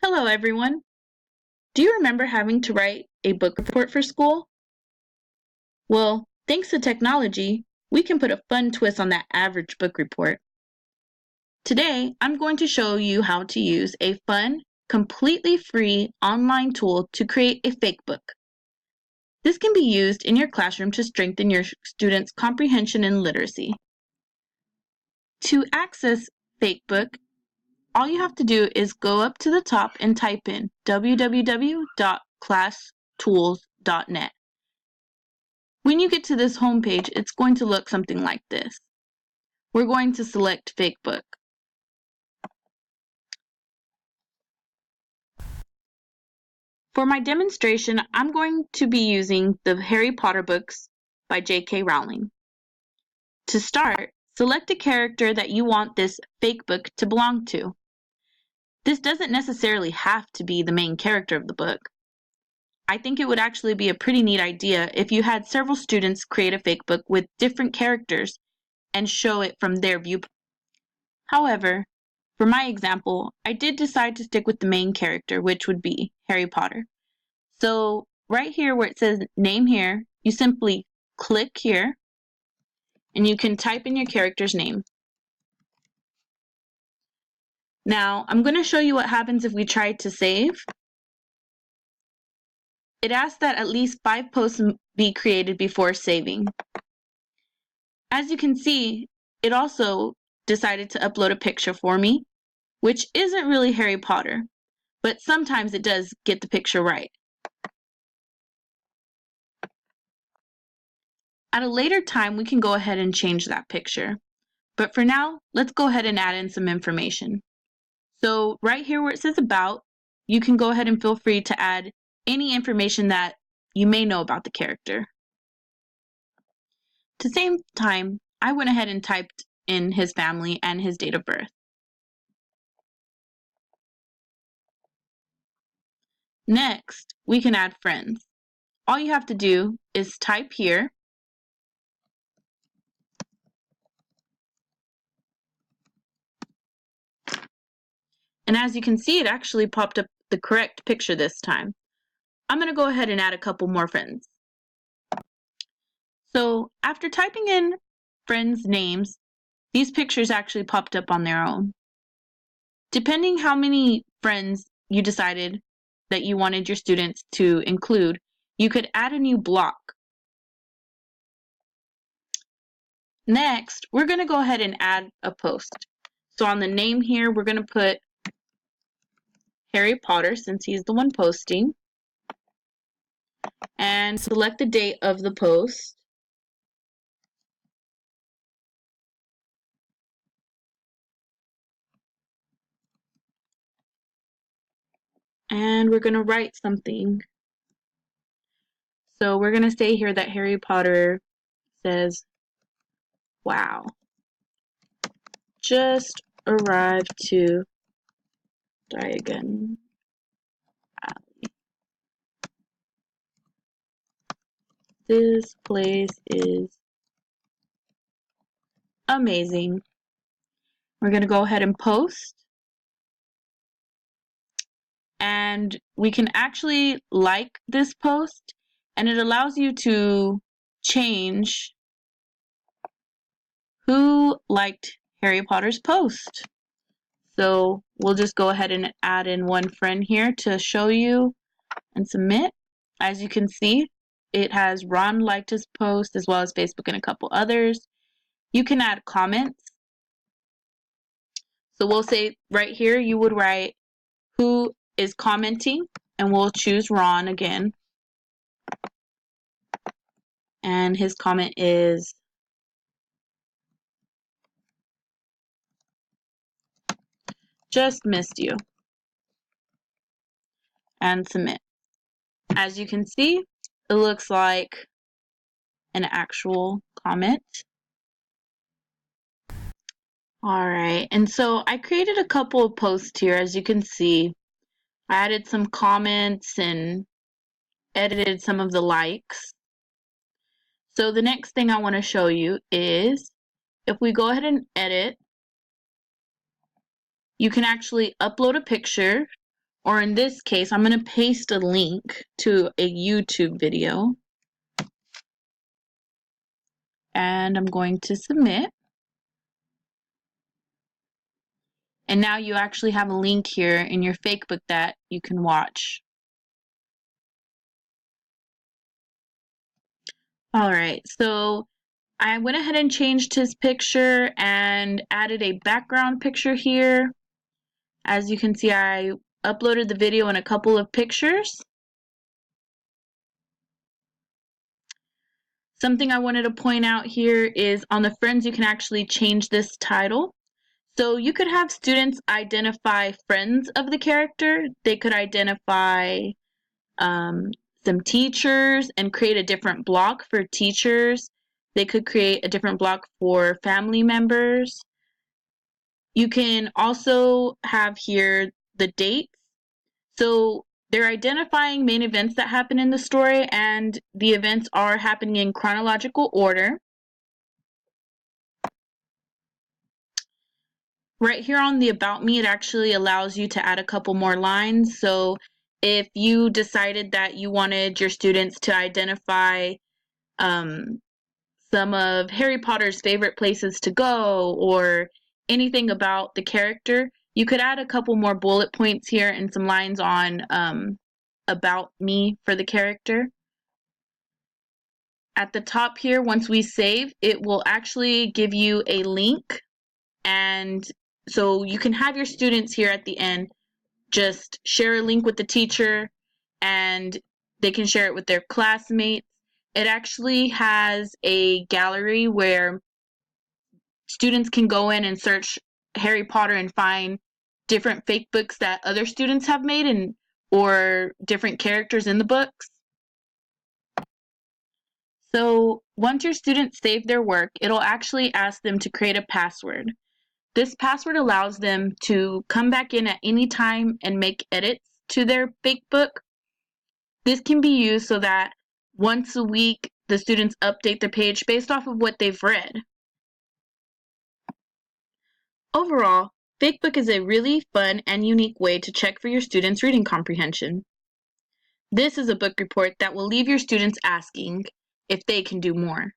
Hello, everyone. Do you remember having to write a book report for school? Well, thanks to technology, we can put a fun twist on that average book report. Today, I'm going to show you how to use a fun, completely free online tool to create a fake book. This can be used in your classroom to strengthen your students' comprehension and literacy. To access Fakebook, all you have to do is go up to the top and type in www.classtools.net. When you get to this homepage, it's going to look something like this. We're going to select Fakebook. For my demonstration, I'm going to be using the Harry Potter books by J.K. Rowling. To start, select a character that you want this fake book to belong to. This doesn't necessarily have to be the main character of the book. I think it would actually be a pretty neat idea if you had several students create a fake book with different characters and show it from their viewpoint. However, for my example, I did decide to stick with the main character, which would be Harry Potter. So right here where it says name here, you simply click here and you can type in your character's name. Now, I'm going to show you what happens if we try to save. It asks that at least 5 posts be created before saving. As you can see, it also decided to upload a picture for me, which isn't really Harry Potter, but sometimes it does get the picture right. At a later time, we can go ahead and change that picture. But for now, let's go ahead and add in some information. So right here where it says about, you can go ahead and feel free to add any information that you may know about the character. At the same time, I went ahead and typed in his family and his date of birth. Next, we can add friends. All you have to do is type here, and as you can see, it actually popped up the correct picture this time. I'm going to go ahead and add a couple more friends. So after typing in friends' names, these pictures actually popped up on their own. Depending how many friends you decided that you wanted your students to include, you could add a new block. Next, we're going to go ahead and add a post. So on the name here, we're going to put Harry Potter since he's the one posting, and select the date of the post. And we're going to write something. So we're going to say here that Harry Potter says, "Wow, just arrived to Diagon Alley. This place is amazing." We're going to go ahead and post. And we can actually like this post, and it allows you to change who liked Harry Potter's post. So we'll just go ahead and add in one friend here to show you and submit. As you can see, it has Ron liked his post as well as Facebook and a couple others. You can add comments. So we'll say right here you would write who is commenting, and we'll choose Ron again. And his comment is, "Just missed you," and submit. As you can see, it looks like an actual comment. Alright, and so I created a couple of posts here. As you can see, I added some comments and edited some of the likes. So the next thing I want to show you is if we go ahead and edit, you can actually upload a picture or in this case, I'm going to paste a link to a YouTube video. And I'm going to submit. And now you actually have a link here in your Fakebook that you can watch. Alright, so I went ahead and changed his picture and added a background picture here. As you can see, I uploaded the video and a couple of pictures. Something I wanted to point out here is on the friends you can actually change this title. So you could have students identify friends of the character. They could identify some teachers and create a different block for teachers. They could create a different block for family members. You can also have here the dates. So they're identifying main events that happen in the story, and the events are happening in chronological order. Right here on the About Me, it actually allows you to add a couple more lines. So if you decided that you wanted your students to identify some of Harry Potter's favorite places to go or anything about the character, you could add a couple more bullet points here and some lines on About Me for the character. At the top here, once we save, it will actually give you a link, and so you can have your students here at the end just share a link with the teacher and they can share it with their classmates. It actually has a gallery where students can go in and search Harry Potter and find different fake books that other students have made and or different characters in the books. So once your students save their work, it'll actually ask them to create a password. This password allows them to come back in at any time and make edits to their fake book. This can be used so that once a week the students update the page based off of what they've read. Overall, Fakebook is a really fun and unique way to check for your students' reading comprehension. This is a book report that will leave your students asking if they can do more.